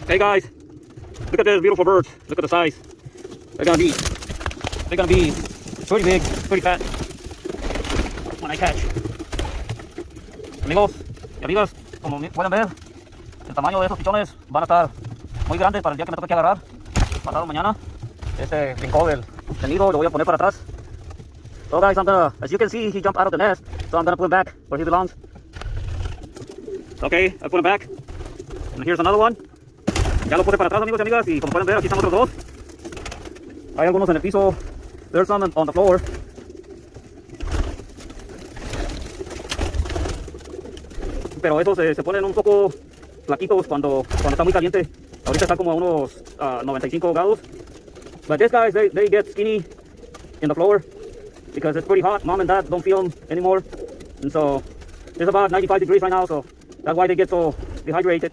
Hey guys, look at this beautiful birds. Look at the size. They're gonna be pretty big, pretty fat when I catch. Amigos y amigas, como pueden ver, el tamaño de estos pichones van a estar muy grandes para el día que me toque agarrar. Pasado mañana, este brincó del nido, lo voy a poner para atrás. So guys, as you can see, he jumped out of the nest, so I'm gonna put him back where he belongs. Okay, I put him back. And here's another one. Ya lo puse para atrás, amigos y amigas, y como pueden ver, aquí están otros dos. Hay algunos en el piso. There's some on the floor. Pero esos se ponen un poco flaquitos cuando está muy caliente. Ahorita está como a unos 95 grados. But these guys, they get skinny in the floor because it's pretty hot. Mom and Dad don't feel them anymore. And so it's about 95 degrees right now, so that's why they get so dehydrated.